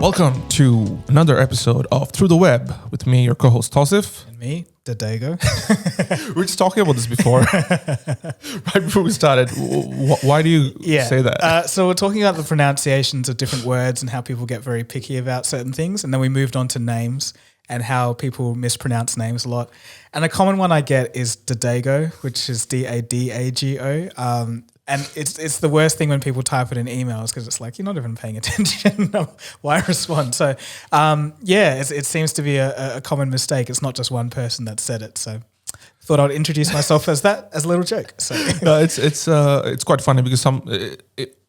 Welcome to another episode of Through the Web with me, your co-host Tawsif. And me, Dagogo. We were just talking about this before, right before we started. Why do you say that? So we're talking about the pronunciations of different words and how people get very picky about certain things. And then we moved on to names and how people mispronounce names a lot. And a common one I get is Dagogo, which is Dadago. And it's the worst thing when people type it in emails because it's like, you're not even paying attention. Why respond? So, it seems to be a common mistake. It's not just one person that said it. So thought I'd introduce myself as a little joke. So no, it's quite funny because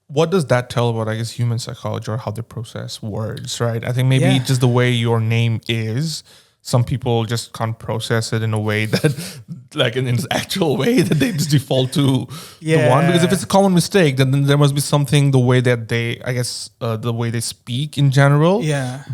what does that tell about, I guess, human psychology or how they process words, right? I think maybe just the way your name is, some people just can't process it in a way that, like in its actual way, that they just default to the one. Because if it's a common mistake, then there must be something, the way that they, I guess, the way they speak in general,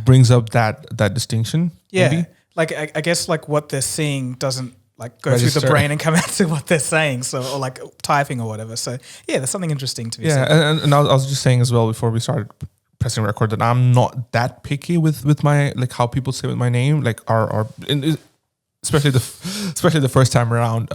brings up that distinction. Yeah, maybe? like I guess like what they're seeing doesn't like go through the brain and come out to what they're saying. So or like typing or whatever. So yeah, there's something interesting to be said. Yeah, and I was just saying as well before we started pressing record that I'm not that picky with my, like, how people say with my name, like especially the first time around.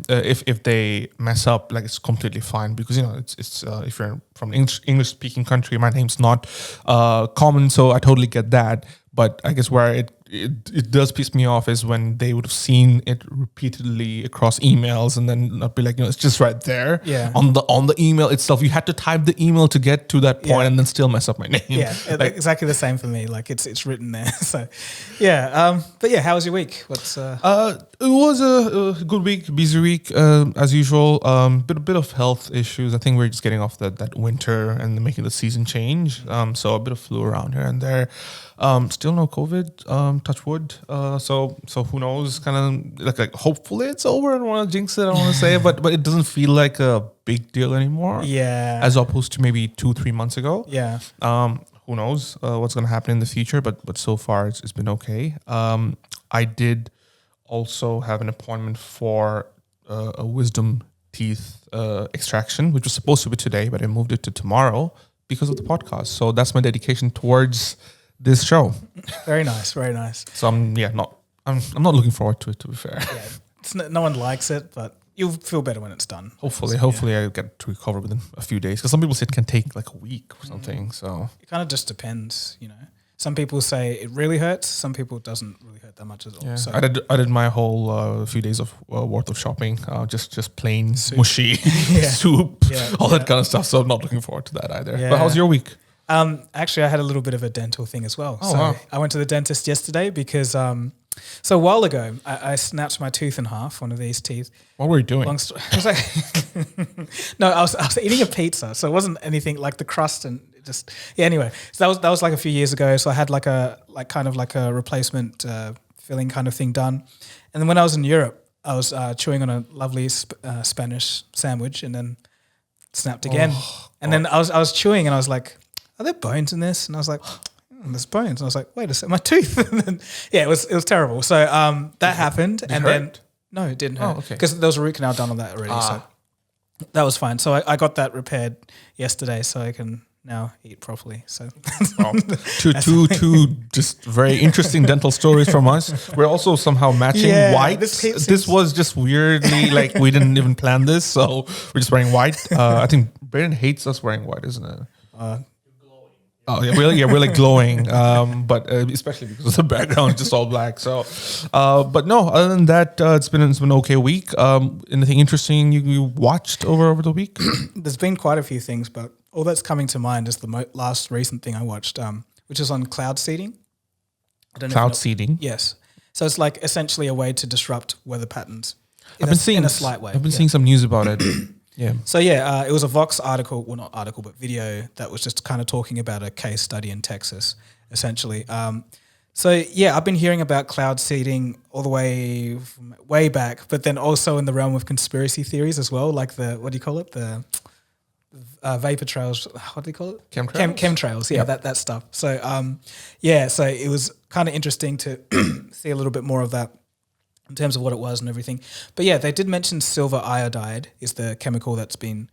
If they mess up, like, it's completely fine because it's if you're from an English speaking country, my name's not common, so I totally get that. But I guess where it does piss me off is when they would have seen it repeatedly across emails and then not be like, it's just right there on the email itself. You had to type the email to get to that point and then still mess up my name. Yeah, like, exactly the same for me. Like it's written there. So but yeah, how was your week? It was a good week, busy week as usual. Bit of health issues. I think we're just getting off that winter and making the season change. So a bit of flu around here and there. Still no COVID, touch wood. So who knows? Kind of like hopefully it's over. I don't want to jinx it. I don't want to say it, but it doesn't feel like a big deal anymore. Yeah. As opposed to maybe 2-3 months ago. Yeah. Who knows what's going to happen in the future? But so far it's been okay. I did also have an appointment for a wisdom teeth extraction, which was supposed to be today, but I moved it to tomorrow because of the podcast. So that's my dedication towards this show. Very nice, very nice. So I'm not looking forward to it, to be fair. Yeah, no one likes it, but you'll feel better when it's done. Hopefully I get to recover within a few days, because some people say it can take like a week or something. So it kind of just depends, Some people say it really hurts. Some people it doesn't really hurt that much at all. Yeah. So I did my whole few days of worth of shopping, just plain soup. Mushy soup, all that kind of stuff. So I'm not looking forward to that either. Yeah. But how's your week? Actually, I had a little bit of a dental thing as well. Oh, wow. I went to the dentist yesterday because so a while ago I snapped my tooth in half, one of these teeth. What were you doing? Long story. I was like, no, I was eating a pizza, so it wasn't anything like the crust and just anyway. So that was like a few years ago. So I had like a replacement filling kind of thing done, and then when I was in Europe, I was chewing on a lovely Spanish sandwich and then snapped again. And then I was chewing and I was like, are there bones in this? And I was like, there's bones. And I was like, wait a second, my tooth. And then, it was terrible. So that happened. Did and it then hurt? no, it didn't hurt. Oh, okay. Because there was a root canal done on that already. So that was fine. So I got that repaired yesterday so I can now eat properly. So two just very interesting dental stories from us. We're also somehow matching white. This was just weirdly like we didn't even plan this, so we're just wearing white. I think Brayden hates us wearing white, isn't it? We're like glowing, but especially because the background is just all black. So, but no, other than that, it's been an okay week. Anything interesting you watched over the week? There's been quite a few things, but all that's coming to mind is the last recent thing I watched, which is on cloud seeding. I don't know. Cloud seeding? Yes. So it's like essentially a way to disrupt weather patterns. In a slight way. I've been seeing some news about it. Yeah. So it was a Vox article, well not article, but video that was just kind of talking about a case study in Texas, essentially. I've been hearing about cloud seeding all the way back, but then also in the realm of conspiracy theories as well, like what do you call it? The vapor trails, what do you call it? Chemtrails? Chemtrails, that stuff. So, so it was kind of interesting to see a little bit more of that in terms of what it was and everything. But yeah, they did mention silver iodide is the chemical that's been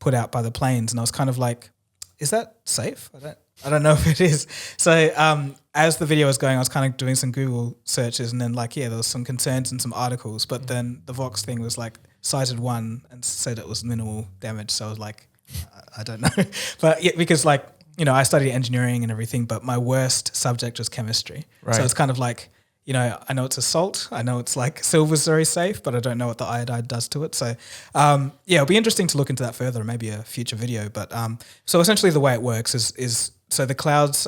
put out by the planes. And I was kind of like, is that safe? I don't know if it is. So as the video was going, I was kind of doing some Google searches, and then there was some concerns and some articles, but then the Vox thing was like cited one and said it was minimal damage. So I was like, I don't know. But yeah, because I studied engineering and everything, but my worst subject was chemistry. Right. So it's kind of like, I know it's a salt. I know it's like silver's very safe, but I don't know what the iodide does to it. So, it'll be interesting to look into that further, maybe a future video. But so essentially the way it works is so the clouds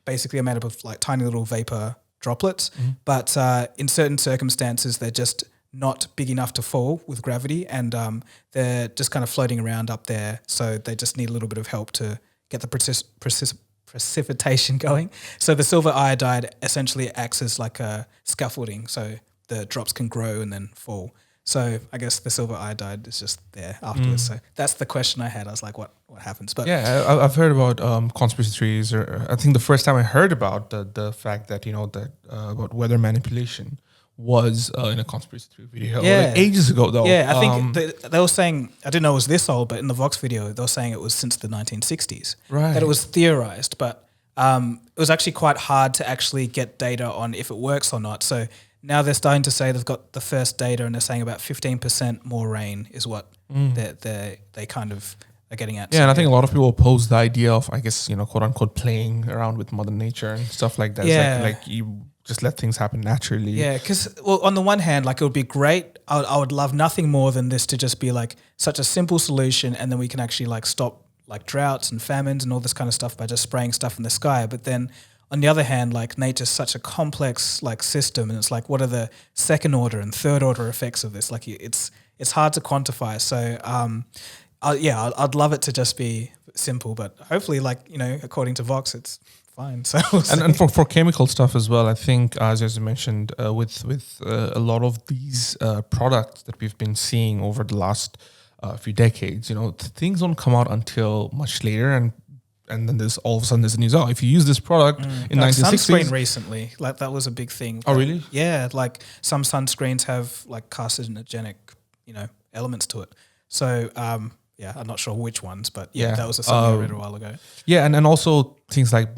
basically are made up of like tiny little vapor droplets, but in certain circumstances, they're just not big enough to fall with gravity, and they're just kind of floating around up there. So they just need a little bit of help to get the precipitation going. So the silver iodide essentially acts as like a scaffolding, so the drops can grow and then fall. So I guess the silver iodide is just there afterwards. So that's the question I had. I was like, what happens? But yeah, I've heard about conspiracy theories. Or I think the first time I heard about the fact that about weather manipulation was in a conspiracy theory video ages ago, though. Yeah, I think they were saying, I didn't know it was this old, but in the Vox video, they were saying it was since the 1960s. Right. That it was theorized, but it was actually quite hard to actually get data on if it works or not. So now they're starting to say they've got the first data, and they're saying about 15% more rain is what they kind of are getting at. Yeah, and I think a lot of people oppose the idea of, I guess, quote unquote, playing around with Mother Nature and stuff like that. Yeah. It's like you just let things happen naturally. Yeah, because on the one hand, it would be great. I would love nothing more than this to just be like such a simple solution, and then we can actually stop droughts and famines and all this kind of stuff by just spraying stuff in the sky. But then on the other hand, nature's such a complex system, and it's like, what are the second order and third order effects of this? It's hard to quantify. So I'd love it to just be simple, but hopefully according to Vox, it's fine. So and for chemical stuff as well, I think as you mentioned, with a lot of these products that we've been seeing over the last few decades, things don't come out until much later, and then there's all of a sudden there's news. Oh, if you use this product in 1960s, sunscreen recently, that was a big thing. Oh, really? Yeah, some sunscreens have carcinogenic, elements to it. So I'm not sure which ones, but that was something I read a while ago. Yeah, and also things like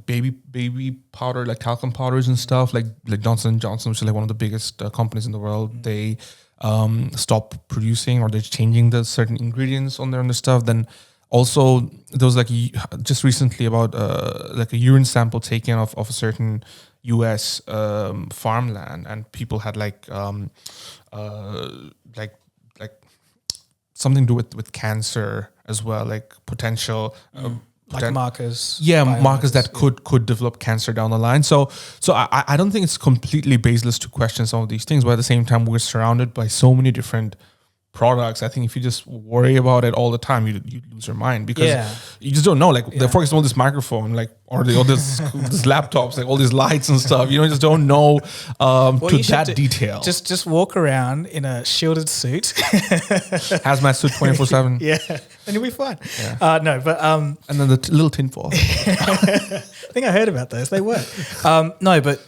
baby powder, like talcum powders and stuff, like Johnson & Johnson, which is one of the biggest companies in the world. They stop producing, or they're changing the certain ingredients on their stuff. Then also there was just recently about a urine sample taken of a certain US farmland, and people had something to do with cancer as well, potential markers. Yeah, markers that could develop cancer down the line. So I don't think it's completely baseless to question some of these things, but at the same time, we're surrounded by so many different products. I think if you just worry about it all the time, you lose your mind, because you just don't know. They're focused on this microphone, or this laptops, all these lights and stuff. You just don't know to that detail. Just walk around in a shielded suit, hazmat suit 24/7. Yeah, and you'll be fine. Yeah. No, but and then the little tinfoil. I think I heard about those. They work. But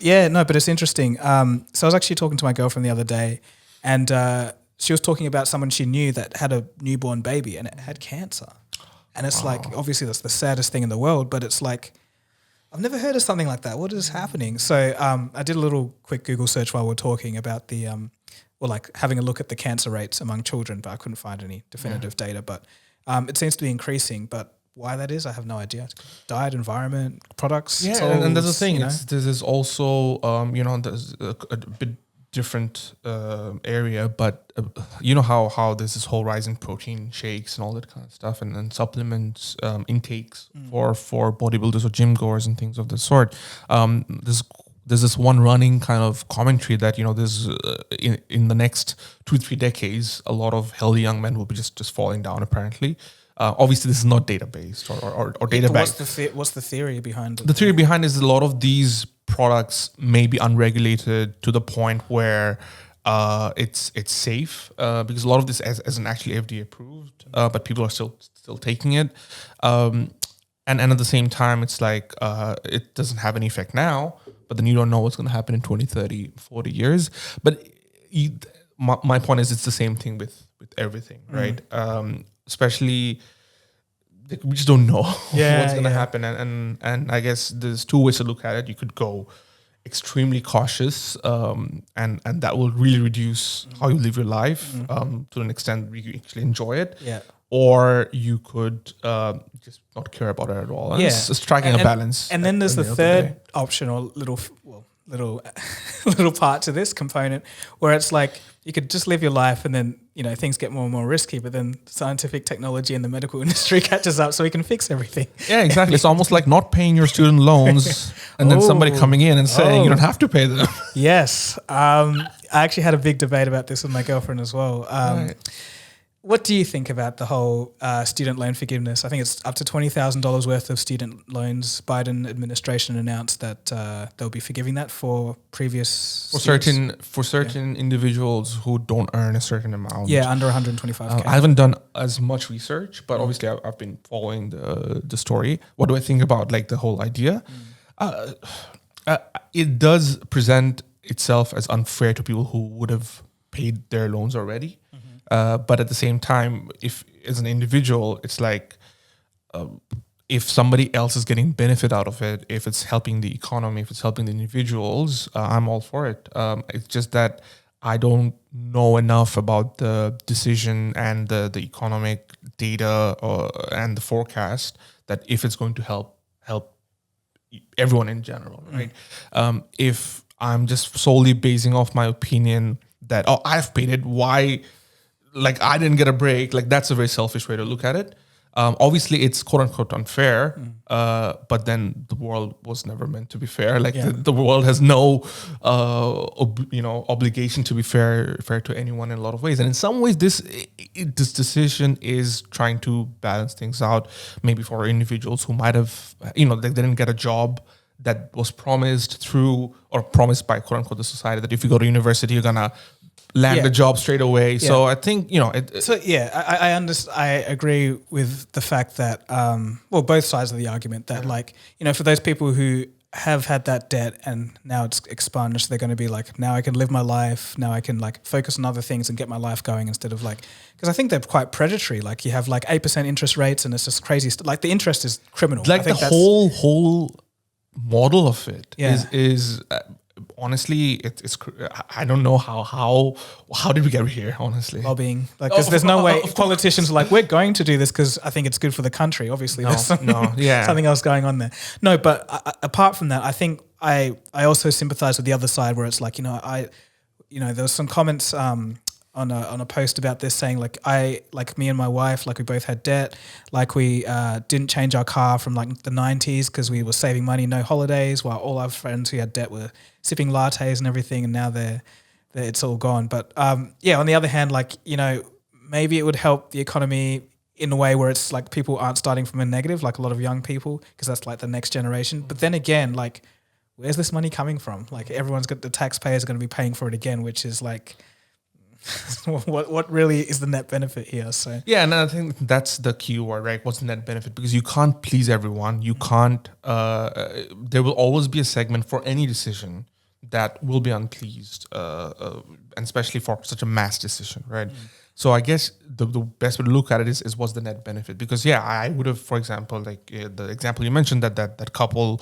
it's interesting. So I was actually talking to my girlfriend the other day, and she was talking about someone she knew that had a newborn baby and it had cancer. And it's obviously that's the saddest thing in the world, but it's I've never heard of something like that. What is happening? So I did a little quick Google search while we are talking about the, having a look at the cancer rates among children, but I couldn't find any definitive data. But it seems to be increasing, but why that is, I have no idea. Diet, environment, products. Yeah, tools, and there's a thing. This is also, there's a bit different area, but how there's this whole rise in protein shakes and all that kind of stuff, and supplements intakes for bodybuilders or gym goers and things of the sort. There's this one running kind of commentary that there's in the next 2-3 decades, a lot of healthy young men will be just falling down. Apparently, obviously this is not data based or data based. What's the theory behind it? The theory behind is a lot of these products may be unregulated to the point where it's safe, because a lot of this isn't actually FDA approved, but people are still taking it, and at the same time it's it doesn't have any effect now, but then you don't know what's going to happen in 20, 30, 40 years. But my point is, it's the same thing with everything, right? Especially like, we just don't know Yeah, what's going to yeah. happen. And I guess there's two ways to look at it. You could go extremely cautious, and that will really reduce how you live your life to an extent where you actually enjoy it. Yeah. Or you could just not care about it at all. And it's striking a balance. And then there's at the end of third day. option, or little part to this component, where it's like you could just live your life, and then things get more and more risky. But then scientific technology and the medical industry catches up, so we can fix everything. Yeah, exactly. It's almost like not paying your student loans, and then somebody coming in and saying you don't have to pay them. Yes, I actually had a big debate about this with my girlfriend as well. Right. What do you think about the whole student loan forgiveness? I think it's up to $20,000 worth of student loans. Biden administration announced that they'll be forgiving that for previous For certain individuals who don't earn a certain amount. Yeah, under 125K. I haven't done as much research, but obviously I've been following the story. What do I think about like the whole idea? It does present itself as unfair to people who would have paid their loans already. But at the same time, if as an individual, it's like if somebody else is getting benefit out of it, if it's helping the economy, if it's helping the individuals, I'm all for it. It's just that I don't know enough about the decision and the economic data and the forecast that if it's going to help everyone in general, right? If I'm just solely basing off my opinion that I've paid it, why? Like I didn't get a break. Like that's a very selfish way to look at it. Obviously, it's quote unquote unfair, but then the world was never meant to be fair. Like the world has no, obligation to be fair to anyone in a lot of ways. And in some ways, this decision is trying to balance things out. Maybe for individuals who might have, they didn't get a job that was promised by quote unquote the society that if you go to university, you're gonna land a job straight away. Yeah. So I think, I understand. I agree with the fact that, both sides of the argument that for those people who have had that debt and now it's expunged, they're going to be like, now I can live my life. Now I can focus on other things and get my life going instead of because I think they're quite predatory. Like you have 8% interest rates and it's just crazy. The interest is criminal. Like the whole model of it is honestly, it's I don't know how did we get here? Honestly, lobbying, because there's no way politicians are we're going to do this because I think it's good for the country. Obviously, there's something else going on there. No, but apart from that, I think I also sympathise with the other side where it's there was some comments on a post about this saying me and my wife, we both had debt, we didn't change our car from the 90s because we were saving money, no holidays, while all our friends who had debt were sipping lattes and everything, and now it's all gone. But on the other hand, maybe it would help the economy in a way where it's people aren't starting from a negative, a lot of young people, because that's the next generation. But then again, where's this money coming from? The taxpayers are going to be paying for it again, which is what really is the net benefit here? So and I think that's the key word, right? What's the net benefit? Because you can't please everyone. You can't. There will always be a segment for any decision that will be unpleased, and especially for such a mass decision, right? So I guess the best way to look at it is what's the net benefit? Because I would have, for example, the example you mentioned that couple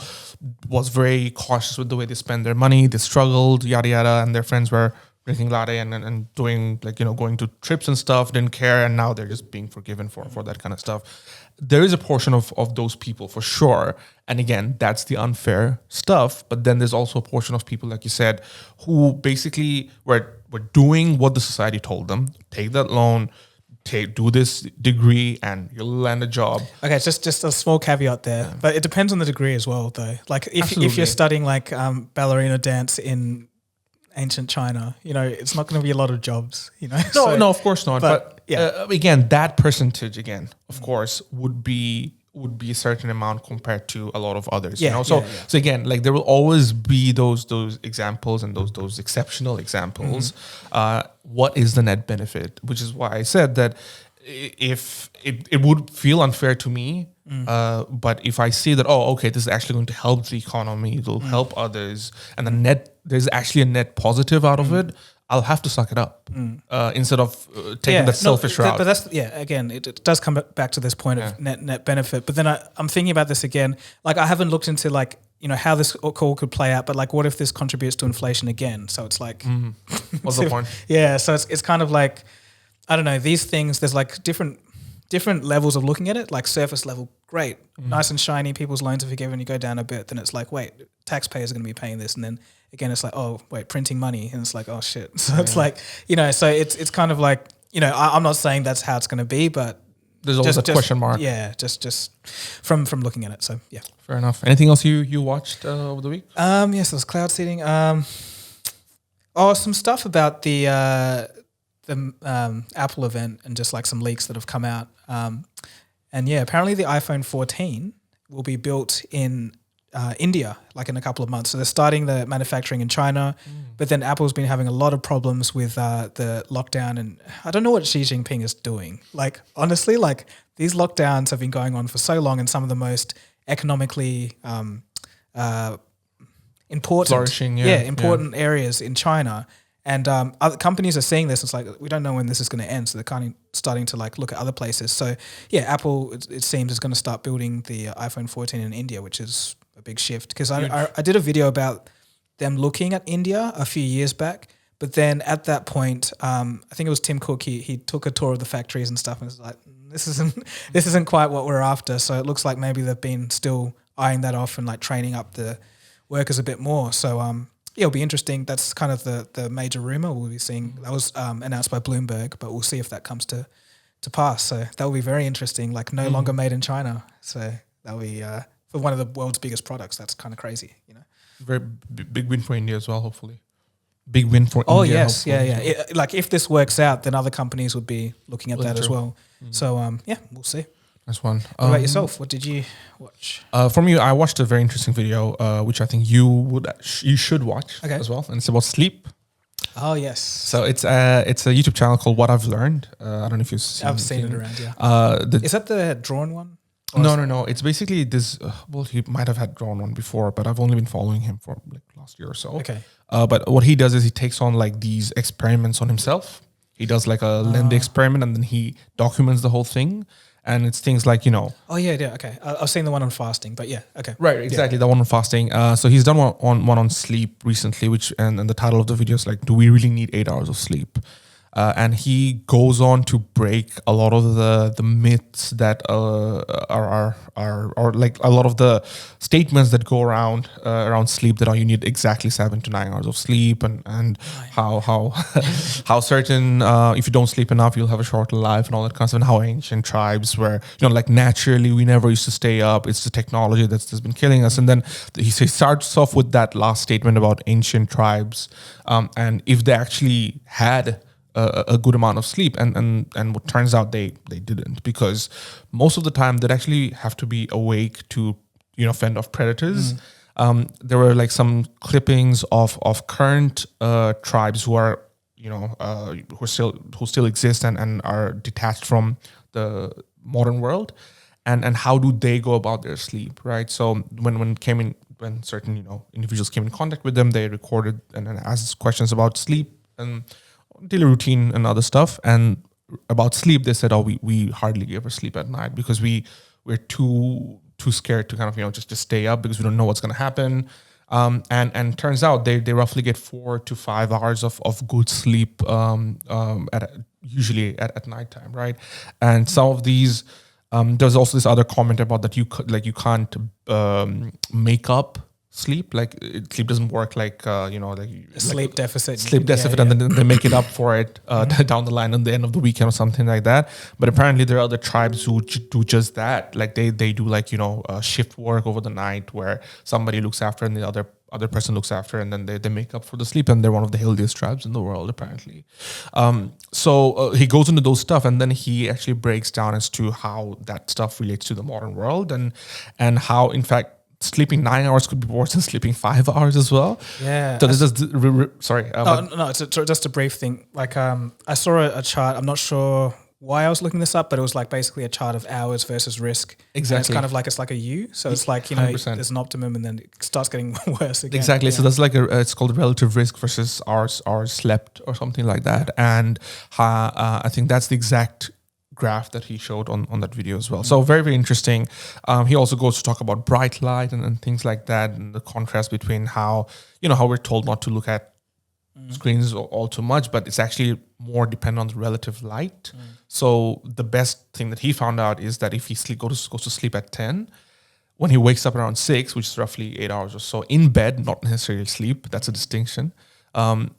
was very cautious with the way they spend their money. They struggled, yada yada, and their friends were drinking latte and doing going to trips and stuff, didn't care, and now they're just being forgiven for that kind of stuff. There is a portion of those people for sure, and again, that's the unfair stuff. But then there's also a portion of people, like you said, who basically were doing what the society told them: take that loan, do this degree, and you'll land a job. Okay, just a small caveat there, but it depends on the degree as well, though. If you're studying ballerina dance in ancient China, it's not going to be a lot of jobs, No, of course not. But again, that percentage of course, would be a certain amount compared to a lot of others. So again, there will always be those examples and those exceptional examples. What is the net benefit? Which is why I said that if it would feel unfair to me, but if I see that, this is actually going to help the economy, it'll help others, and there's actually a net positive out of it, I'll have to suck it up instead of taking that selfish route. But that's again, it does come back to this point of net benefit. But then I'm thinking about this again. Like I haven't looked into like how this call could play out. But like, what if this contributes to inflation again? So it's like, what's the point? Yeah, so it's kind of like, I don't know. These things, there's like different levels of looking at it. Like surface level, great, nice and shiny. People's loans are forgiven. You go down a bit, then it's like, wait, taxpayers are going to be paying this, and then again, it's like, oh wait, printing money, and it's like, oh shit. So it's like, so it's kind of like, I'm not saying that's how it's going to be, but there's always a question mark. Yeah, just from looking at it. So yeah, fair enough. Anything else you watched over the week? Yes, there was cloud seeding. Some stuff about the Apple event and just like some leaks that have come out. And yeah, apparently the iPhone 14 will be built in India, like in a couple of months. So they're starting the manufacturing in China, but then Apple's been having a lot of problems with the lockdown, and I don't know what Xi Jinping is doing. Like honestly, like these lockdowns have been going on for so long in some of the most economically important, important areas in China. And other companies are seeing this. It's like, we don't know when this is going to end. So they're kind of starting to like look at other places. So yeah, Apple, it seems, is going to start building the iPhone 14 in India, which is a big shift. Because I did a video about them looking at India a few years back. But then at that point, I think it was Tim Cook, he took a tour of the factories and stuff and was like, this isn't quite what we're after. So it looks like maybe they've been still eyeing that off and like training up the workers a bit more. So it'll be interesting. That's kind of the major rumor we'll be seeing. That was announced by Bloomberg, but we'll see if that comes to pass. So that will be very interesting. Like no longer made in China. So that will be for one of the world's biggest products. That's kind of crazy, Very big win for India as well, hopefully. Big win for India. Oh yes, yeah. Like if this works out, then other companies would be looking at that as well. So we'll see. That's one. What about yourself? What did you watch? For me, I watched a very interesting video, which I think you should watch as well, and it's about sleep. Oh yes. So it's a YouTube channel called What I've Learned. I don't know if you've seen. I've seen it around. Yeah. Is that the drawn one? No. It's basically this. He might have had drawn one before, but I've only been following him for like last year or so. Okay. But what he does is he takes on like these experiments on himself. He does like a lengthy experiment, and then he documents the whole thing. And it's things like, Oh, yeah, okay. I've seen the one on fasting, but yeah, okay. Right, exactly, the one on fasting. So he's done one on sleep recently, and the title of the video is like, do we really need 8 hours of sleep? And he goes on to break a lot of the myths that are like a lot of the statements that go around sleep, that you need exactly 7 to 9 hours of sleep, and how certain if you don't sleep enough you'll have a shorter life and all that kind of stuff, and how ancient tribes were like naturally we never used to stay up. It's the technology that's been killing us. And then he starts off with that last statement about ancient tribes, and if they actually had a good amount of sleep, and what turns out they didn't, because most of the time they'd actually have to be awake to fend off predators. There were like some clippings of current tribes who are who still exist and are detached from the modern world, and how do they go about their sleep, right? So when certain individuals came in contact with them, they recorded and asked questions about sleep and daily routine and other stuff. And about sleep, they said, we hardly ever sleep at night because we're too scared to kind of just stay up because we don't know what's going to happen. And turns out they roughly get 4 to 5 hours of good sleep usually at nighttime, right? And some of these there's also this other comment about that you can't make up sleep. Like sleep doesn't work like sleep deficit. Sleep deficit, and then they make it up for it down the line at the end of the weekend or something like that. But apparently there are other tribes who do just that. Like they do shift work over the night where somebody looks after and the other person looks after, and then they make up for the sleep, and they're one of the healthiest tribes in the world apparently. So he goes into those stuff, and then he actually breaks down as to how that stuff relates to the modern world, and how in fact sleeping 9 hours could be worse than sleeping 5 hours as well. Yeah. So this is sorry. No, it's just a brief thing. Like I saw a chart. I'm not sure why I was looking this up, but it was like basically a chart of hours versus risk. Exactly. And it's kind of like, it's like a U. So it's like, you know, 100%. there's an optimum and then it starts getting worse again. Exactly. Yeah. So that's like it's called relative risk versus hours slept or something like that. And I think that's the exact graph that he showed on that video as well. So very, very interesting. He also goes to talk about bright light and things like that, and the contrast between how we're told not to look at screens all too much, but it's actually more dependent on the relative light. So the best thing that he found out is that if he goes to sleep at 10, when he wakes up around 6, which is roughly 8 hours or so, in bed, not necessarily sleep, that's a distinction. The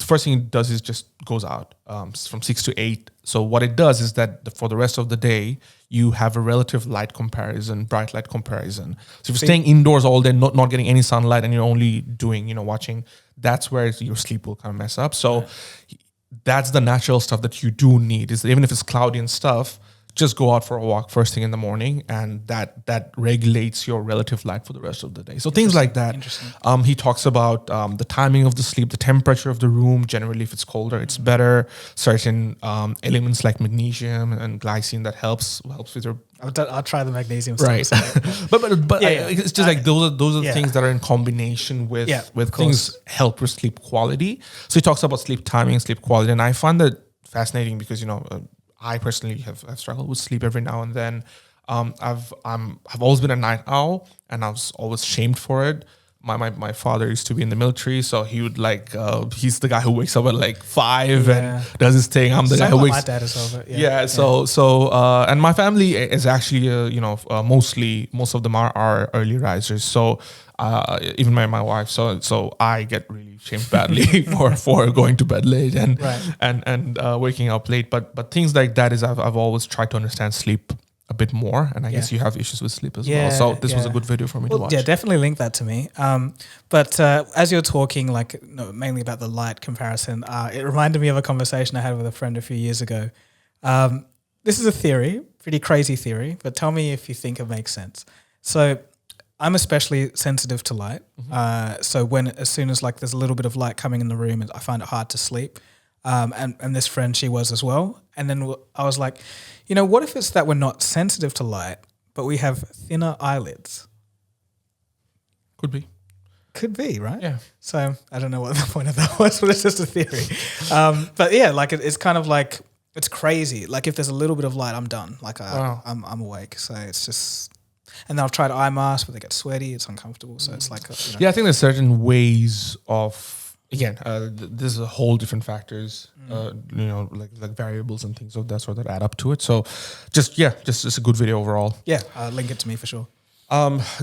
first thing he does is just goes out from 6 to 8. So what it does is that for the rest of the day, you have a relative light comparison, bright light comparison. So if you're staying indoors all day, not getting any sunlight, and you're only doing, watching, that's where your sleep will kind of mess up. So that's the natural stuff that you do need, is that even if it's cloudy and stuff, just go out for a walk first thing in the morning, and that regulates your relative light for the rest of the day. So things like that. He talks about the timing of the sleep, the temperature of the room. Generally, if it's colder, it's better. Certain elements like magnesium and glycine that helps with your. I'll try the magnesium right. stuff. but it's just like those are the things that are in combination with things help with sleep quality. So he talks about sleep timing, sleep quality, and I find that fascinating because I personally have struggled with sleep every now and then. I've always been a night owl, and I was always shamed for it. My father used to be in the military, so he would he's the guy who wakes up at like 5 and does his thing. I'm the guy who wakes. My dad as well. But So and my family is actually most of them are early risers. So even my wife. So I get really shamed badly for going to bed late and waking up late. But things like that is I've always tried to understand sleep a bit more, and I guess you have issues with sleep as well. So this was a good video for me to watch. Yeah, definitely link that to me. But as you're talking, mainly about the light comparison, it reminded me of a conversation I had with a friend a few years ago. This is a theory, pretty crazy theory, but tell me if you think it makes sense. So I'm especially sensitive to light. So as soon as there's a little bit of light coming in the room, I find it hard to sleep. And this friend, she was as well. And then I was like, what if it's that we're not sensitive to light, but we have thinner eyelids? Could be, right? Yeah. So I don't know what the point of that was, but it's just a theory. But yeah, it's kind of like, it's crazy. Like if there's a little bit of light, I'm done. I'm awake. So it's just, and then I've tried eye masks, but they get sweaty. It's uncomfortable. So it's like, yeah, I think there's certain ways of, again, there's a whole different factors, like variables and things of that sort that add up to it. So just a good video overall. Yeah, link it to me for sure.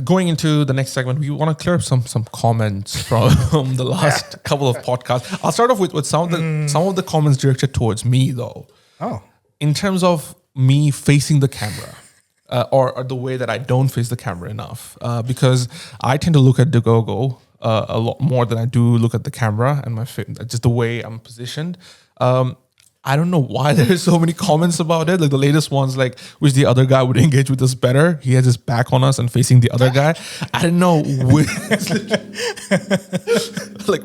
Going into the next segment, we want to clear up some comments from the last couple of podcasts. I'll start off with some of the comments directed towards me though. Oh. In terms of me facing the camera. Or the way that I don't face the camera enough, because I tend to look at Dagogo a lot more than I do look at the camera and just the way I'm positioned. I don't know why there's so many comments about it. Like the latest ones, wish the other guy would engage with us better. He has his back on us and facing the other guy. I don't know,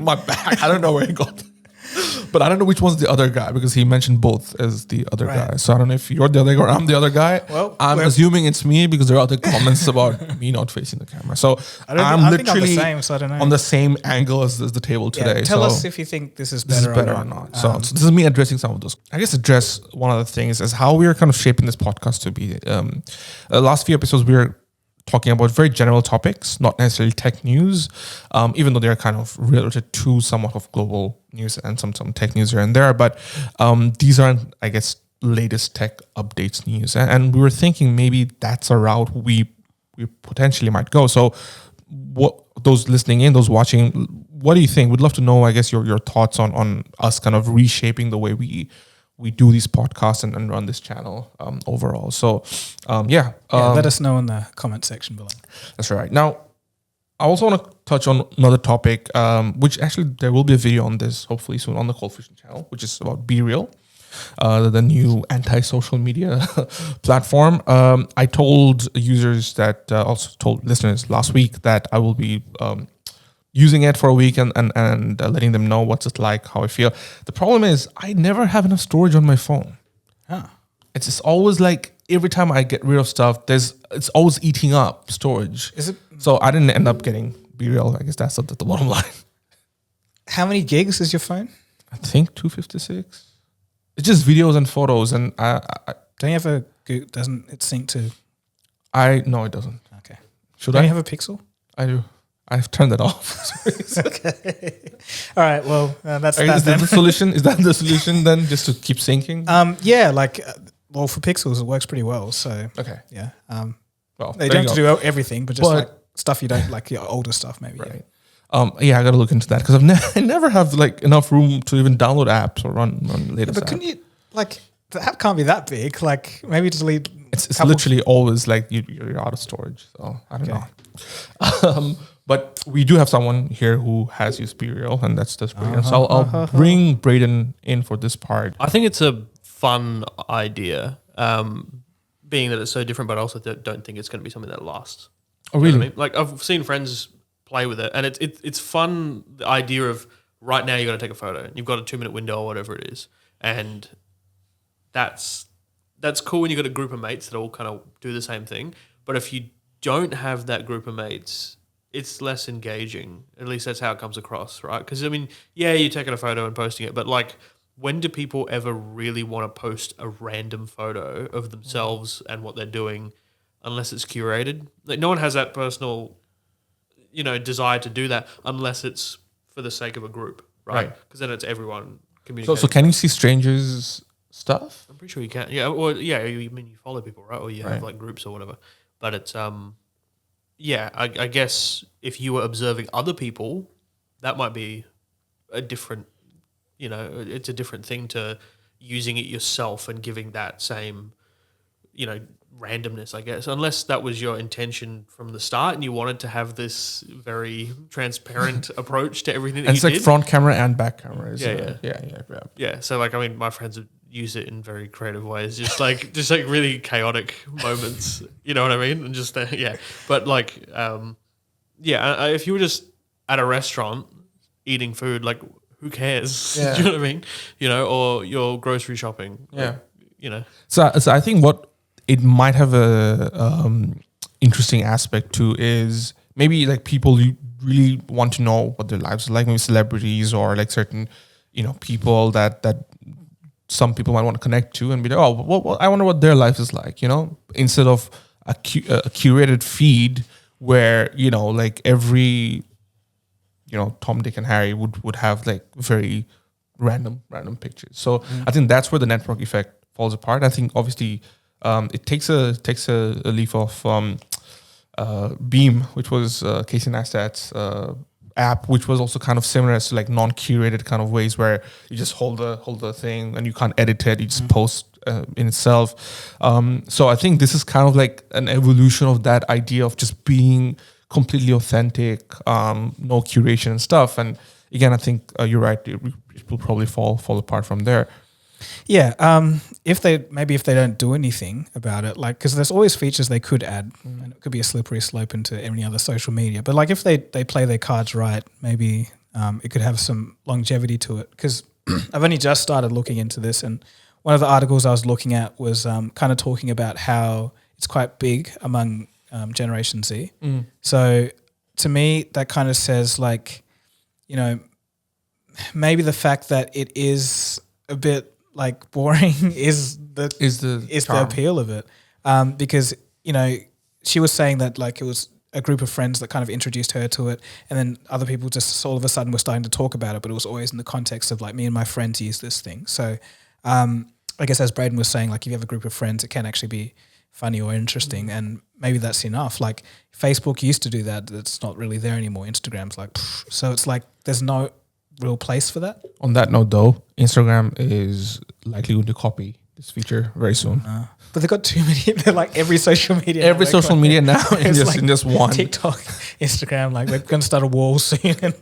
my back. I don't know where he got. But I don't know which one's the other guy because he mentioned both as the other guy. So I don't know if you're the other guy or I'm the other guy. Well, I'm assuming it's me because there are other comments about me not facing the camera. So I'm literally on the same angle as the table today. Tell us if you think this is better or not. So this is me addressing some of those. I guess address one of the things is how we are kind of shaping this podcast to be. The last few episodes we were talking about very general topics, not necessarily tech news, even though they're kind of related to somewhat of global news and some tech news here and there. But these aren't, I guess, latest tech updates news. And we were thinking maybe that's a route we potentially might go. So what those listening in, those watching, what do you think? We'd love to know, I guess, your thoughts on us kind of reshaping the way we do these podcasts and run this channel overall. So, let us know in the comment section below. That's right. Now, I also want to touch on another topic, which actually there will be a video on this hopefully soon on the Cold Fusion channel, which is about BeReal, the new anti-social media platform. I told users that, also told listeners last week that I will be using it for a week and letting them know what's it like, how I feel. The problem is I never have enough storage on my phone. it's just always like every time I get rid of stuff, it's always eating up storage. Is it? So I didn't end up getting BeReal. I guess that's the bottom line. How many gigs is your phone? I think 256. It's just videos and photos, and I don't you have a? Doesn't it sync to? No, it doesn't. Okay. Should don't I? You have a Pixel? I do. I've turned that off. Okay. All right. Well, that's that. Is that the solution? Is that the solution then? Just to keep syncing? Yeah. Like, well, for Pixels, it works pretty well. So. Okay. Yeah. Well, they don't have to do everything, but just like stuff you don't like, your older stuff maybe. Right. Yeah, I got to look into that because I never have like enough room to even download apps or run latest. But couldn't you like the app can't be that big? Like maybe just delete. It's literally always like you're out of storage. So I don't know. But we do have someone here who has used BeReal, and that's Brayden. So I'll bring Brayden in for this part. I think it's a fun idea, being that it's so different, but I also don't think it's going to be something that lasts. Oh, really? You know what I mean? Like I've seen friends play with it, and it's fun. The idea of right now you got to take a photo, and you've got a 2-minute window or whatever it is, and that's cool when you got a group of mates that all kind of do the same thing. But if you don't have that group of mates, it's less engaging. At least that's how it comes across, right? Because I mean, yeah, you're taking a photo and posting it, but like, when do people ever really want to post a random photo of themselves and what they're doing, unless it's curated? Like, no one has that personal, desire to do that unless it's for the sake of a group, right? Because then it's everyone communicating. So can you see strangers' stuff? I'm pretty sure you can. Yeah, or you follow people, right? Or you have like groups or whatever. But it's yeah, I guess if you were observing other people, that might be a different, it's a different thing to using it yourself and giving that same, randomness, I guess. Unless that was your intention from the start and you wanted to have this very transparent approach to everything that and you did. it's like front camera and back camera. Yeah. So like, I mean, my friends have used it in very creative ways, just like really chaotic moments. You know what I mean? And just but like, if you were just at a restaurant eating food, like who cares? Yeah. Do you know what I mean? Or you're grocery shopping. Yeah. So I think what it might have a interesting aspect to is maybe like people you really want to know what their lives are like, maybe celebrities or like certain people that some people might want to connect to and be like, oh, well, I wonder what their life is like, instead of a curated feed where like every Tom, Dick, and Harry would have like very random pictures. So I think that's where the network effect falls apart. I think obviously it takes a leaf off Beam, which was Casey Neistat's app, which was also kind of similar as to like non-curated kind of ways where you just hold the thing and you can't edit it, you just post in itself. So I think this is kind of like an evolution of that idea of just being completely authentic, no curation and stuff. And again, I think you're right, it will probably fall apart from there. Yeah, if they don't do anything about it, like, because there's always features they could add, and it could be a slippery slope into any other social media. But like, if they play their cards right, maybe it could have some longevity to it. Because I've only just started looking into this, and one of the articles I was looking at was kind of talking about how it's quite big among Generation Z. So to me, that kind of says like, maybe the fact that it is a bit like boring is the appeal of it, because she was saying that like it was a group of friends that kind of introduced her to it, and then other people just all of a sudden were starting to talk about it, but it was always in the context of like, me and my friends use this thing. So I guess as Brayden was saying, like if you have a group of friends, it can actually be funny or interesting, and maybe that's enough. Like Facebook used to do that, it's not really there anymore. Instagram's like so it's like there's no real place for that. On that note, though, Instagram is likely going to copy this feature very soon. But they've got too many. They're like every social media. Every social media now in just one. TikTok, Instagram. Like we're going to start a wall soon. And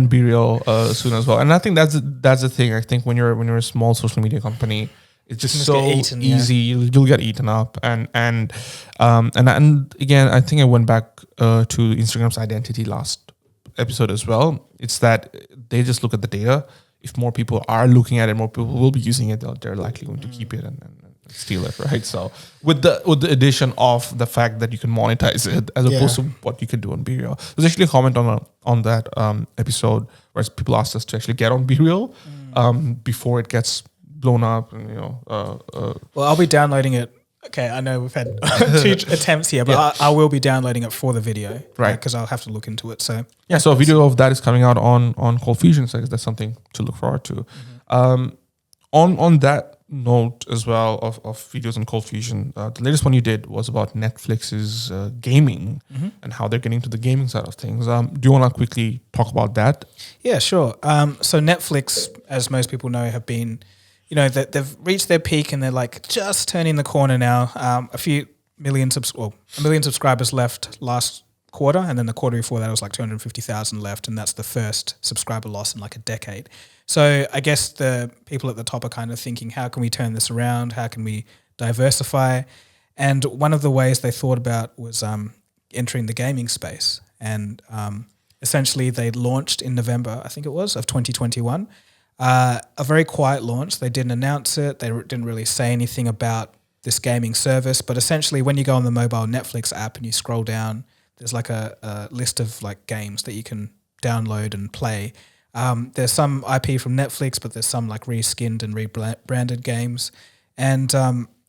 BeReal soon as well. And I think that's the thing. I think when you're a small social media company, it's just so easy. You'll get eaten up. And again, I think I went back to Instagram's identity last episode as well. It's that they just look at the data. if more people are looking at it, more people will be using it. They're likely going to keep it and steal it, right? So with the addition of the fact that you can monetize it as opposed to what you can do on BeReal. There's actually a comment on that episode where people asked us to actually get on BeReal before it gets blown up, and well, I'll be downloading it. Okay, I know we've had 2 attempts here, but I will be downloading it for the video, right? Because I'll have to look into it. So so a video of that is coming out on Cold Fusion, so that's something to look forward to. On that note as well of videos on Cold Fusion, the latest one you did was about Netflix's gaming and how they're getting to the gaming side of things. Do you want to quickly talk about that? Yeah, sure. So Netflix, as most people know, have been, they've reached their peak and they're like just turning the corner now. A million subscribers left last quarter, and then the quarter before that was like 250,000 left, and that's the first subscriber loss in like a decade. So I guess the people at the top are kind of thinking, how can we turn this around? How can we diversify? And one of the ways they thought about was entering the gaming space. And essentially they launched in November, I think it was, of 2021. A very quiet launch. They didn't announce it. They didn't really say anything about this gaming service. But essentially when you go on the mobile Netflix app and you scroll down, there's like a list of like games that you can download and play. There's some IP from Netflix, but there's some like reskinned and rebranded games. And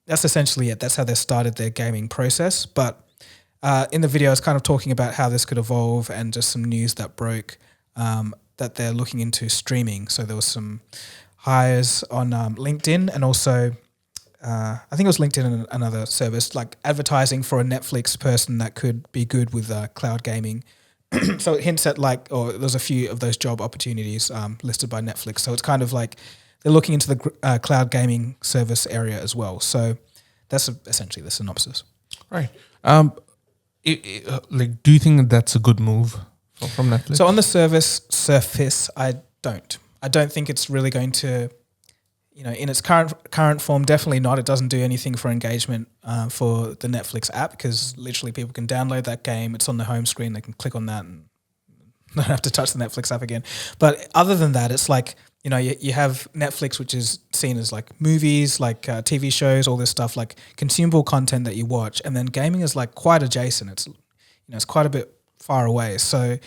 that's essentially it. That's how they started their gaming process. But in the video, I was kind of talking about how this could evolve and just some news that broke that they're looking into streaming. So there was some hires on LinkedIn, and also I think it was LinkedIn and another service, like advertising for a Netflix person that could be good with cloud gaming. So it hints at there's a few of those job opportunities listed by Netflix. So it's kind of like they're looking into the cloud gaming service area as well. So that's essentially the synopsis. Right. Do you think that's a good move from Netflix? So on the surface, I don't think it's really going to, in its current form, definitely not. It doesn't do anything for engagement for the Netflix app, because literally people can download that game. It's on the home screen. They can click on that and don't have to touch the Netflix app again. But other than that, it's like, you have Netflix, which is seen as like movies, like TV shows, all this stuff, like consumable content that you watch. And then gaming is like quite adjacent. It's, it's quite a bit far away. So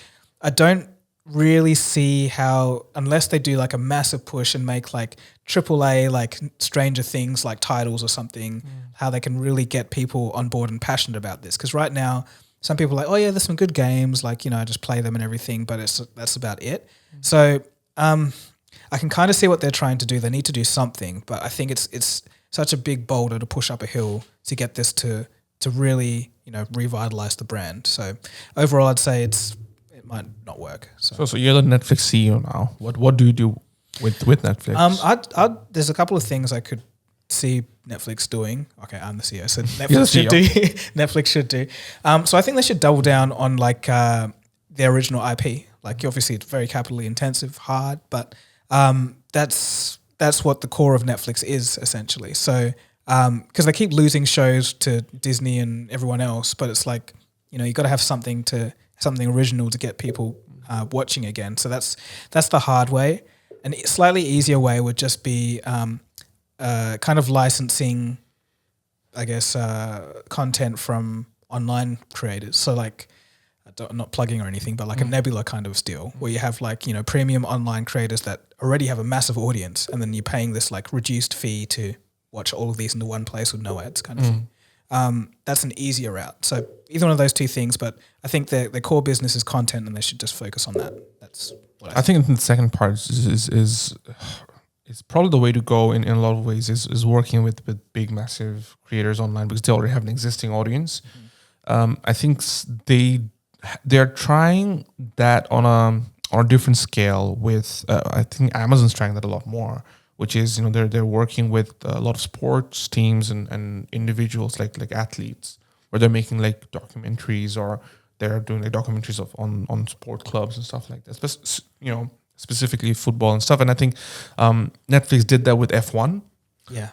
I don't really see how, unless they do like a massive push and make like AAA, like Stranger Things, like titles or something, how they can really get people on board and passionate about this. Because right now, some people are like, oh yeah, there's some good games, like, I just play them and everything, but that's about it. So I can kind of see what they're trying to do. They need to do something, but I think it's such a big boulder to push up a hill to get this to really, revitalize the brand. So overall, I'd say it might not work. So you're the Netflix CEO now. What do you do with Netflix? There's a couple of things I could see Netflix doing. Okay, I'm the CEO, so Netflix should do. Netflix should do. So I think they should double down on like their original IP. Like obviously, it's very capitally intensive, hard, but that's what the core of Netflix is essentially. So because they keep losing shows to Disney and everyone else, but it's like you got to have something original to get people watching again. So that's the hard way. An slightly easier way would just be kind of licensing, I guess, content from online creators. So like, I'm not plugging or anything, but like a Nebula kind of deal where you have like, premium online creators that already have a massive audience, and then you're paying this like reduced fee to watch all of these into one place with no ads kind of thing. That's an easier route. So either one of those two things, but I think their core business is content, and they should just focus on that. That's what I think the second part is probably the way to go in a lot of ways is working with big, massive creators online, because they already have an existing audience. I think they're trying that on a different scale with, I think Amazon's trying that a lot more, which is, they're working with a lot of sports teams and individuals like athletes, where they're making like documentaries, or they're doing like documentaries on sport clubs and stuff like that. Specifically football and stuff. And I think Netflix did that with F1. Yeah.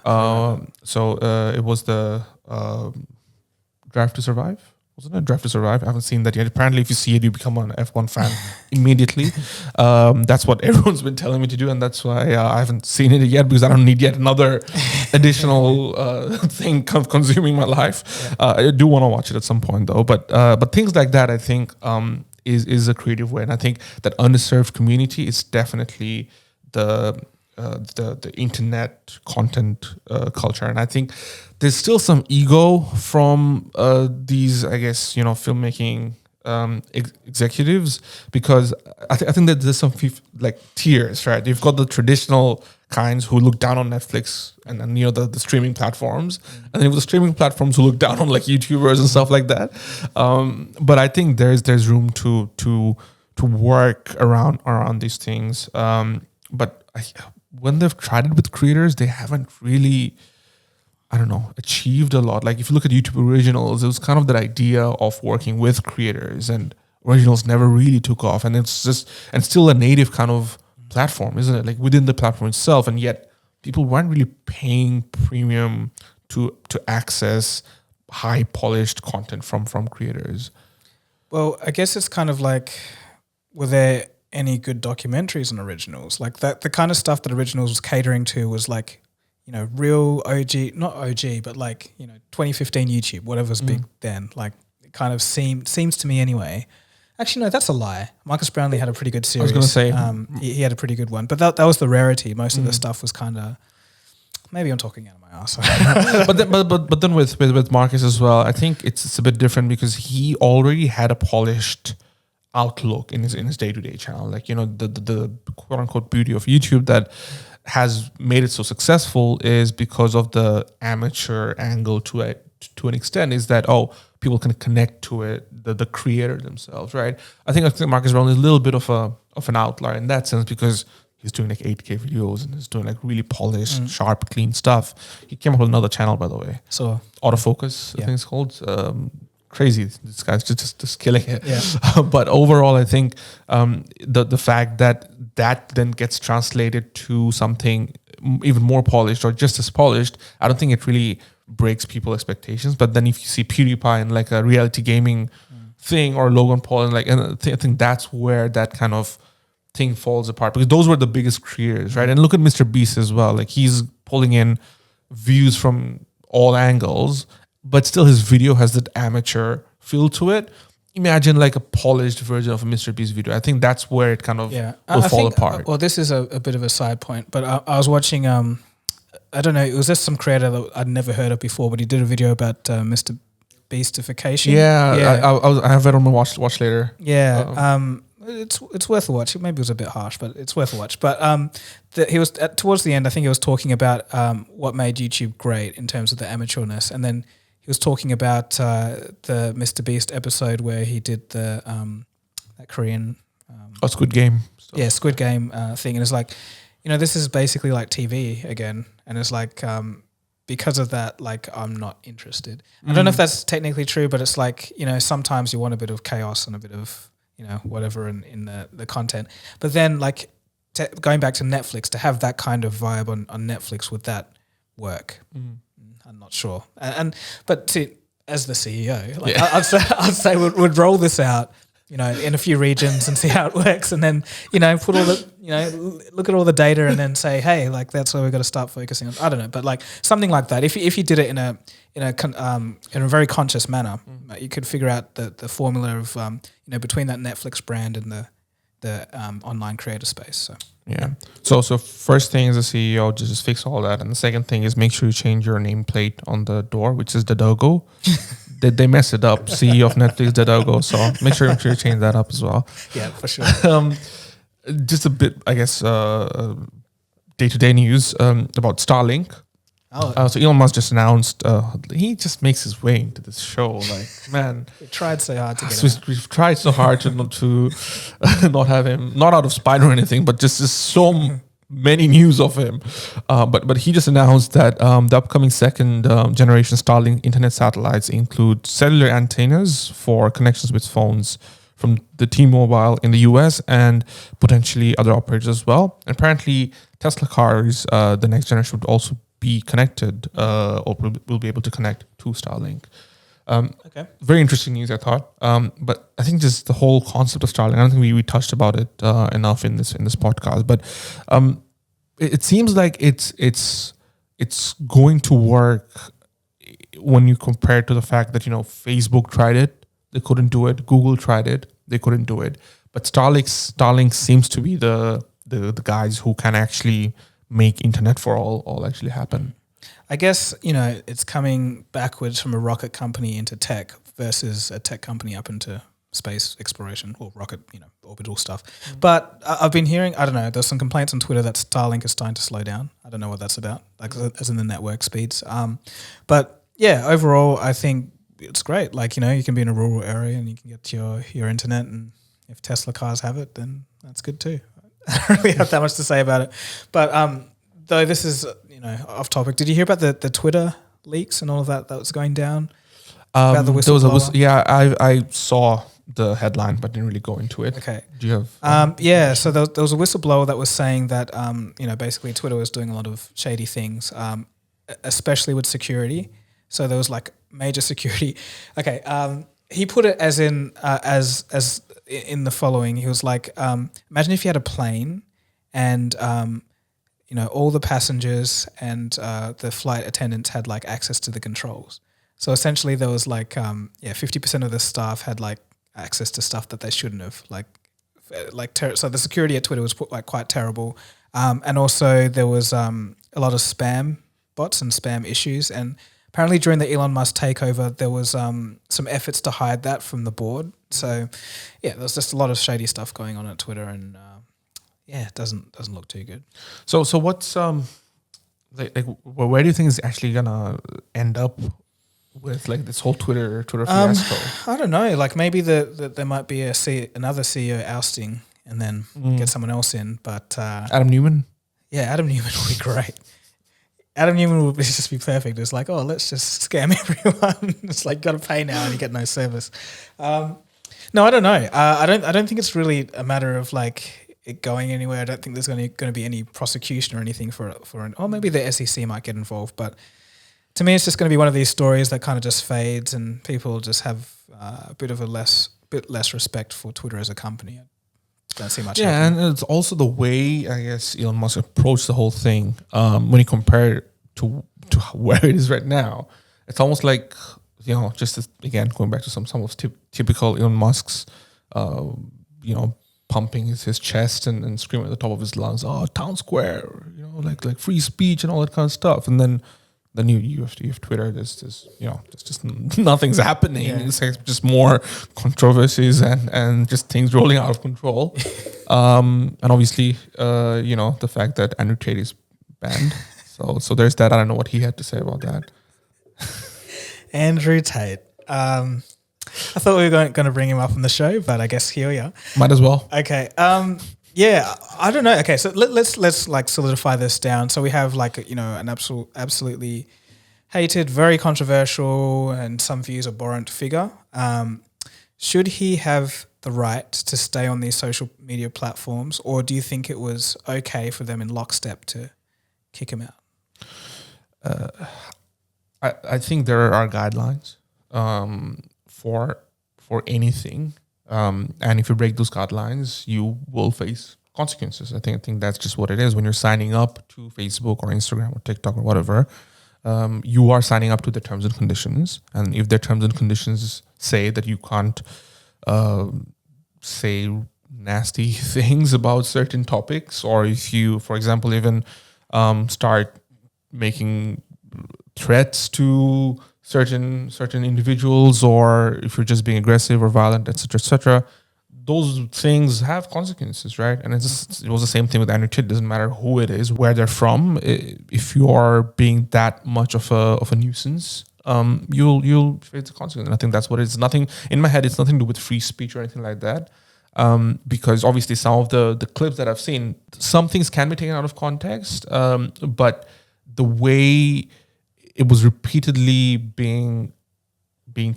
So it was the Drive to Survive. wasn't it Drive to Survive? I haven't seen that yet. Apparently, if you see it, you become an F1 fan immediately. That's what everyone's been telling me to do, and that's why I haven't seen it yet, because I don't need yet another additional thing consuming my life. I do want to watch it at some point, though. But things like that, I think, is a creative way, and I think that underserved community is definitely the internet content culture, and I think there's still some ego from these, I guess, filmmaking executives, because I think that there's some like tiers, right? You've got the traditional kinds who look down on Netflix and the streaming platforms, and then with the streaming platforms who look down on like YouTubers and stuff like that. But I think there's room to work around these things. But when they've tried it with creators, they haven't really, I don't know, achieved a lot. Like if you look at YouTube Originals, it was kind of that idea of working with creators, and Originals never really took off. And it's still a native kind of platform, isn't it? Like within the platform itself, and yet people weren't really paying premium to access high polished content from creators. Well, I guess it's kind of like, were there any good documentaries on Originals? Like that, the kind of stuff that Originals was catering to was like, real OG, not OG, but like, 2015 YouTube, whatever's big then. Like it kind of seems to me anyway. Actually, no, that's a lie. Marcus Brownlee had a pretty good series. I was going to say. He had a pretty good one, but that was the rarity. Most of the stuff was kind of, maybe I'm talking out of my ass. but then with Marcus as well, I think it's a bit different, because he already had a polished outlook in his day-to-day channel. Like, the quote unquote beauty of YouTube that has made it so successful is because of the amateur angle to an extent, is that people can connect to it, the creator themselves, right? I think Marcus Brownlee is a little bit of an outlier in that sense, because he's doing like 8K videos and he's doing like really polished, sharp, clean stuff. He came up with another channel, by the way. So Autofocus, I think it's called. Crazy, this guy's just killing it. Yeah. But overall, I think the fact that then gets translated to something even more polished or just as polished, I don't think it really breaks people's expectations. But then if you see PewDiePie in like a reality gaming thing, or Logan Paul, and I think that's where that kind of thing falls apart, because those were the biggest creators, right? And look at Mr. Beast as well. Like he's pulling in views from all angles, but still his video has that amateur feel to it. Imagine like a polished version of a Mr. Beast video. I think that's where it kind of will fall apart. Well, this is a bit of a side point, but I was watching, I don't know, it was just some creator that I'd never heard of before, but he did a video about Mr. Beastification. I have it on my watch later. It's worth a watch. Maybe it was a bit harsh, but it's worth a watch. But he was towards the end, I think he was talking about what made YouTube great in terms of the amateurness, and then he was talking about the Mr. Beast episode where he did the that Korean Squid Game stuff. Yeah, Squid Game thing, and it's like, this is basically like TV again, and it's like because of that, like I'm not interested. I don't know if that's technically true, but it's like, sometimes you want a bit of chaos and a bit of whatever in the content, but then like going back to Netflix, to have that kind of vibe on Netflix, would that work? I'm not sure. But as the CEO, like I'd say we'd roll this out, in a few regions and see how it works, and then put all the look at all the data and then say, hey, like that's where we've got to start focusing on. I don't know, but like something like that. If you did it in a very conscious manner, you could figure out the formula of between that Netflix brand and the online creator space. So. Yeah. So first thing as a CEO, just fix all that, and the second thing is make sure you change your nameplate on the door, which is Dagogo. They messed it up. CEO of Netflix, Dagogo. So make sure you change that up as well. Yeah, for sure. Just a bit, I guess, day-to-day news about Starlink. So Elon Musk just announced he just makes his way into this show. Like, man, we tried so hard to get him. We've tried so hard to not have him, not out of spite or anything, but just so many news of him. But he just announced that the upcoming second generation Starlink internet satellites include cellular antennas for connections with phones from the T-Mobile in the US and potentially other operators as well. And apparently, Tesla cars, the next generation, would also be connected or will be able to connect to Starlink. Okay. Very interesting news, I thought. But I think just the whole concept of Starlink, I don't think we touched about it enough in this podcast. But it seems like it's going to work when you compare it to the fact that Facebook tried it, they couldn't do it. Google tried it, they couldn't do it. But Starlink seems to be the guys who can actually make internet for all actually happen. I guess, it's coming backwards from a rocket company into tech versus a tech company up into space exploration or rocket, orbital stuff. But I've been hearing, I don't know, there's some complaints on Twitter that Starlink is starting to slow down. I don't know what that's about, like as in the network speeds. But yeah, overall, I think it's great. Like, you can be in a rural area and you can get your internet, and if Tesla cars have it, then that's good too. I don't really have that much to say about it. But though this is, off topic, did you hear about the Twitter leaks and all of that was going down? About the whistleblower? I saw the headline, but didn't really go into it. Okay. Do you have? So there was a whistleblower that was saying that, basically Twitter was doing a lot of shady things, especially with security. So there was like major security. Okay. He put it as in, as in the following. He was like, imagine if you had a plane and, all the passengers and the flight attendants had like access to the controls. So essentially there was like, 50% of the staff had like access to stuff that they shouldn't have. So the security at Twitter was quite terrible. And also there was a lot of spam bots and spam issues. And apparently during the Elon Musk takeover, there was some efforts to hide that from the board. So yeah, there's just a lot of shady stuff going on at Twitter, and it doesn't look too good. So what's where do you think is actually gonna end up with like this whole Twitter fiasco? I don't know. Like maybe there might be another CEO ousting and then get someone else in. But Adam Newman. Yeah, Adam Newman would be great. Adam Newman would just be perfect. It's like, let's just scam everyone. It's like, got to pay now and you get no service. No, I don't know. I don't think it's really a matter of like it going anywhere. I don't think there's going to be any prosecution or anything or maybe the SEC might get involved. But to me, it's just going to be one of these stories that kind of just fades, and people just have a bit less respect for Twitter as a company. I don't see much. Yeah, happening. And it's also the way I guess Elon Musk approached the whole thing. When you compare it to where it is right now, it's almost like just again going back to some of typical Elon Musk's, pumping his chest and screaming at the top of his lungs, "Oh, town square!" Like free speech and all that kind of stuff. And then you have Twitter. There's just nothing's happening. Yeah. It's like just more controversies and just things rolling out of control. And obviously, the fact that Andrew Tate is banned. So there's that. I don't know what he had to say about that. Andrew Tate. I thought we were going to bring him up on the show, but I guess here we are. Might as well. Okay. Yeah, I don't know. Okay, so let's like solidify this down. So we have like an absolutely hated, very controversial, and some views abhorrent figure. Should he have the right to stay on these social media platforms, or do you think it was okay for them in lockstep to kick him out? I think there are guidelines for anything. And if you break those guidelines, you will face consequences. I think that's just what it is. When you're signing up to Facebook or Instagram or TikTok or whatever, you are signing up to the terms and conditions. And if their terms and conditions say that you can't say nasty things about certain topics, or if you, for example, even start making threats to certain individuals, or if you're just being aggressive or violent, etc., those things have consequences, right? And it was the same thing with Andrew Tate. It doesn't matter who it is, where they're from. If you are being that much of a nuisance, you'll face the consequence. And I think that's what it is. Nothing in my head. It's nothing to do with free speech or anything like that. Because obviously some of the clips that I've seen, some things can be taken out of context. But the way it was repeatedly being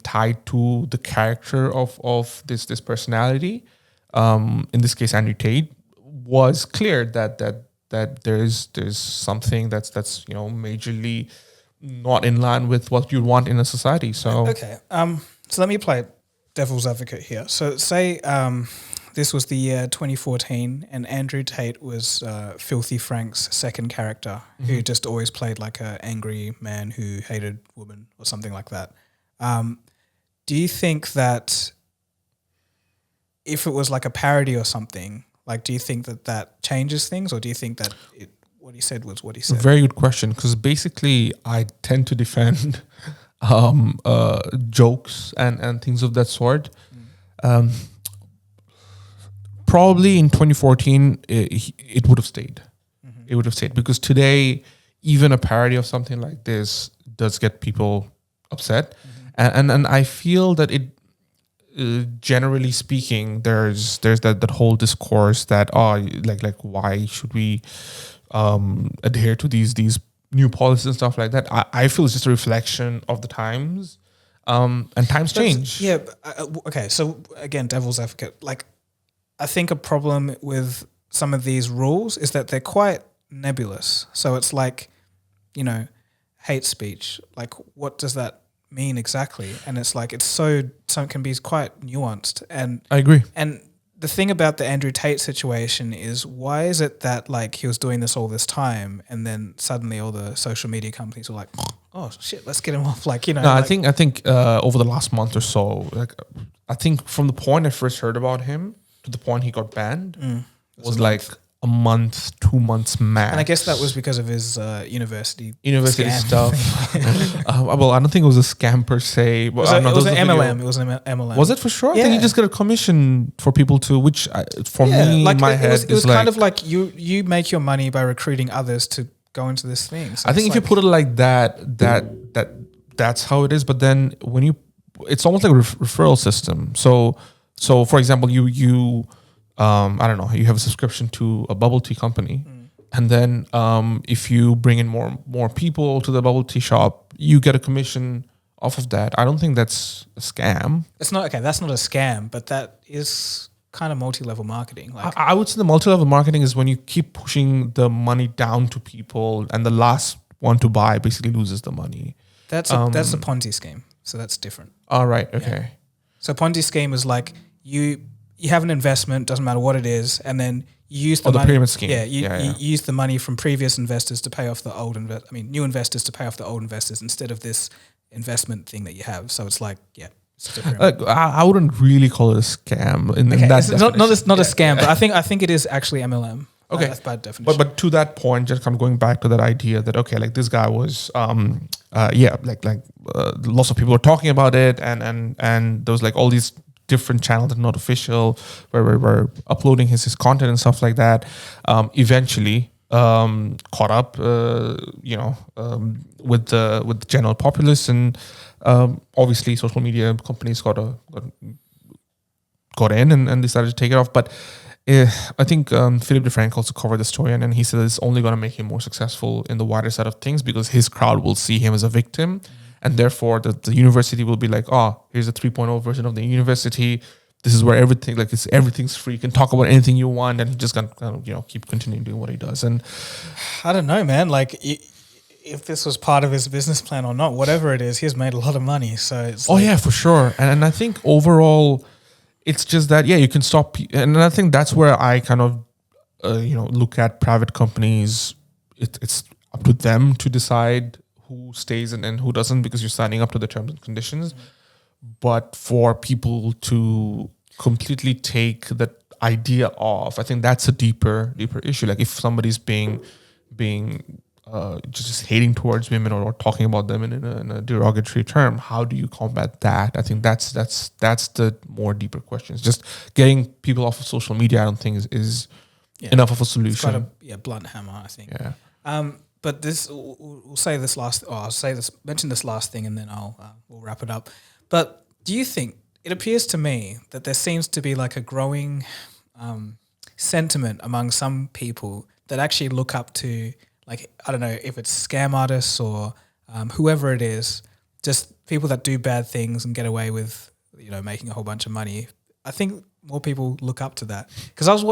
tied to the character of this personality, in this case Andrew Tate, was clear that there's something that's majorly not in line with what you want in a society. So Okay. So let me play devil's advocate here. So say this was the year 2014, and Andrew Tate was Filthy Frank's second character, who just always played like an angry man who hated women or something like that. Do you think that if it was like a parody or something, like, do you think that that changes things, or do you think that what he said was what he said? very good question, because basically I tend to defend jokes and things of that sort. Probably in 2014, it would have stayed. It would have stayed, because today, even a parody of something like this does get people upset. And I feel that it, generally speaking, there's that whole discourse that, like why should we adhere to these new policies and stuff like that. I feel it's just a reflection of the times, and times change. Yeah. Okay. So again, devil's advocate. Like, I think a problem with some of these rules is that they're quite nebulous. So it's like, hate speech. Like, what does that mean exactly? And it's like, some can be quite nuanced. And I agree. And the thing about the Andrew Tate situation is, why is it that like he was doing this all this time, and then suddenly all the social media companies were like, oh shit, let's get him off. Like, No, I think over the last month or so, like, I think from the point I first heard about him to the point he got banned was like a month, 2 months max. And I guess that was because of his university scam stuff. Well, I don't think it was a scam per se. But it was an MLM. It was an MLM. Was it for sure? Yeah. I think you just get a commission for people to, which for me, like in my head, it was is kind like, of like you make your money by recruiting others to go into this thing. So I think if you put it like that's how it is. But then when it's almost like a referral system. So for example, you I don't know, you have a subscription to a bubble tea company, and then if you bring in more people to the bubble tea shop, you get a commission off of that. I don't think that's a scam. It's not okay. That's not a scam, but that is kind of multi-level marketing. Like, I would say the multi-level marketing is when you keep pushing the money down to people, and the last one to buy basically loses the money. that's a Ponzi scheme. So that's different. All right. Okay. Yeah. So Ponzi scheme is like you have an investment, doesn't matter what it is, and then you use the money. pyramid scheme. Yeah, you use the money from previous investors to pay off the old new investors to pay off the old investors instead of this investment thing that you have. So it's like, it's a pyramid. I wouldn't really call it a scam. In that it's not a scam, but I think it is actually MLM. Okay, that's by definition. But to that point, just kind of going back to that idea that like this guy was lots of people were talking about it, and there was like all these different channels that are not official where we're uploading his content and stuff like that. Eventually caught up with the general populace, and obviously social media companies got in and decided to take it off. But I think Philip DeFrank also covered the story, and he said it's only going to make him more successful in the wider side of things, because his crowd will see him as a victim, and therefore the university will be like, here's a 3.0 version of the university. This is where everything's free. You can talk about anything you want, and he just kind of keep continuing doing what he does. And I don't know, man. Like, if this was part of his business plan or not, whatever it is, he's made a lot of money. So it's for sure. And I think overall, it's just that you can stop, and I think that's where I kind of look at private companies. It's up to them to decide who stays and who doesn't, because you're signing up to the terms and conditions. But for people to completely take that idea off, I think that's a deeper issue. Like, if somebody's being just hating towards women or talking about them in a derogatory term, how do you combat that? I think that's the more deeper questions. Just getting people off of social media, I don't think is enough of a solution. It's quite a blunt hammer, I think. Yeah. But we'll say this last. Mention this last thing, and then we'll wrap it up. But do you think, it appears to me that there seems to be like a growing sentiment among some people that actually look up to, like, I don't know if it's scam artists or whoever it is, just people that do bad things and get away with, making a whole bunch of money. I think more people look up to that. Because I was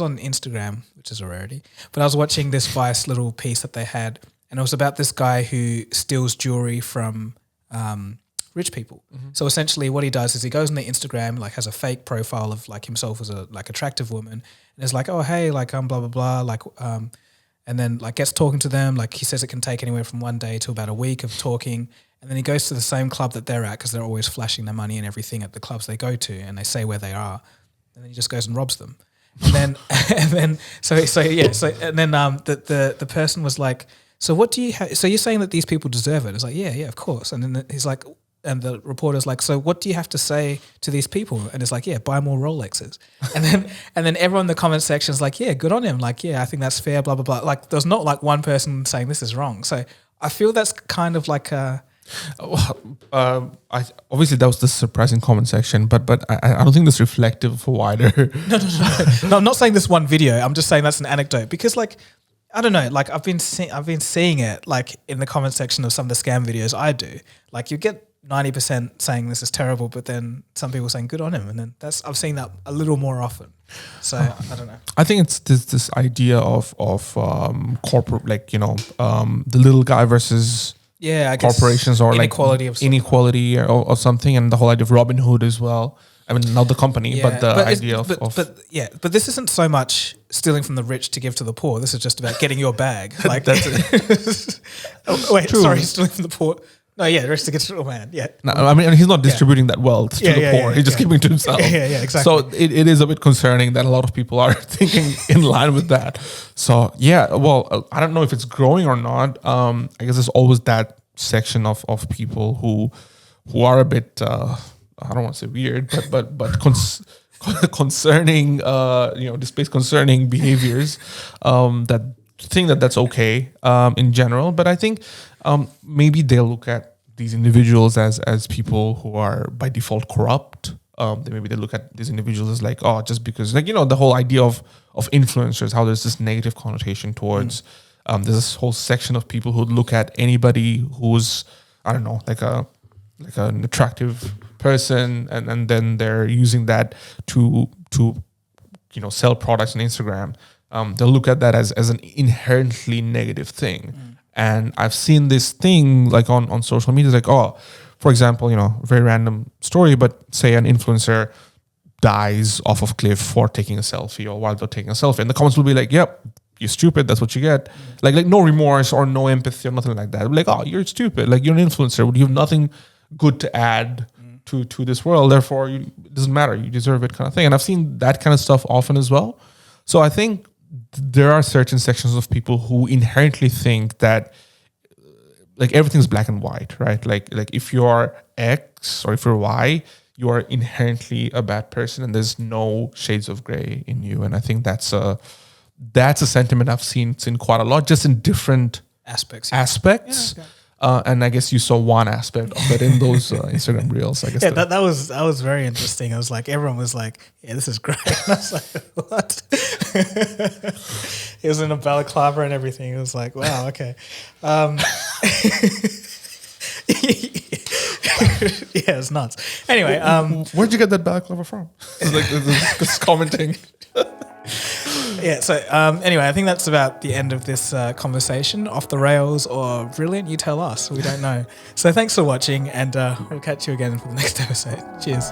on Instagram, which is a rarity, but I was watching this Vice little piece that they had, and it was about this guy who steals jewelry from rich people. So essentially what he does is he goes on their Instagram, like has a fake profile of like himself as a like attractive woman, and is like, oh hey, like blah blah blah, like and then like gets talking to them. Like he says it can take anywhere from 1 day to about a week of talking, and then he goes to the same club that they're at because they're always flashing their money and everything at the clubs they go to, and they say where they are, and then he just goes and robs them. And then the person was like, so what do you so you're saying that these people deserve it? It's like, yeah, of course. And then he's like, and the reporter's like, so what do you have to say to these people? And it's like, yeah, buy more Rolexes. And then everyone in the comment section is like, yeah, good on him. Like, yeah, I think that's fair, blah, blah, blah. Like there's not like one person saying this is wrong. So I feel that's kind of like obviously that was the surprising comment section, but I don't think that's reflective for wider. No. I'm not saying this one video. I'm just saying that's an anecdote because like, I don't know, like I've been seeing it like in the comment section of some of the scam videos I do. Like you get 90% saying this is terrible, but then some people saying good on him, and then I've seen that a little more often. So I don't know. I think it's this idea of corporate, like the little guy versus I guess corporations, or inequality like inequality or something, and the whole idea of Robin Hood as well. I mean, not the company, but the idea of. But this isn't so much stealing from the rich to give to the poor. This is just about getting your bag. Like that's it. Stealing from the poor. No, the rich to get to the man. Yeah. No, I mean, he's not distributing that wealth to the poor. He's just giving it to himself. Yeah, exactly. So it is a bit concerning that a lot of people are thinking in line with that. So well, I don't know if it's growing or not. I guess there's always that section of people who are a bit. I don't want to say weird, but concerning, displays concerning behaviors, that think that's okay in general. But I think maybe they'll look at these individuals as people who are by default corrupt. Maybe they look at these individuals as like, oh, just because, like, the whole idea of influencers, how there's this negative connotation towards. There's this whole section of people who look at anybody who's, I don't know, like an attractive person, and then they're using that to sell products on Instagram. They'll look at that as an inherently negative thing. And I've seen this thing like on social media, like, oh, for example, very random story, but say an influencer dies off of cliff for taking a selfie, or while they're taking a selfie, and the comments will be like, yep, you're stupid, that's what you get. Like no remorse or no empathy or nothing like that. Like, oh, you're stupid, like you're an influencer, you have nothing good to add to this world, therefore it doesn't matter, you deserve it, kind of thing. And I've seen that kind of stuff often as well. So I think there are certain sections of people who inherently think that like everything's black and white, right? Like if you're X or if you're Y, you are inherently a bad person, and there's no shades of gray in you. And I think that's a sentiment I've seen quite a lot, just in different aspects. Yeah, okay. And I guess you saw one aspect of it in those Instagram reels. I guess that was very interesting. I was like, everyone was like, "Yeah, this is great." And I was like, "What?" It was in a balaclava and everything. It was like, "Wow, okay." Yeah, it's nuts. Anyway, where'd you get that balaclava from? It's like it's commenting. Yeah, so anyway, I think that's about the end of this conversation. Off the rails or brilliant, you tell us. We don't know. So thanks for watching, and we'll catch you again for the next episode. Cheers.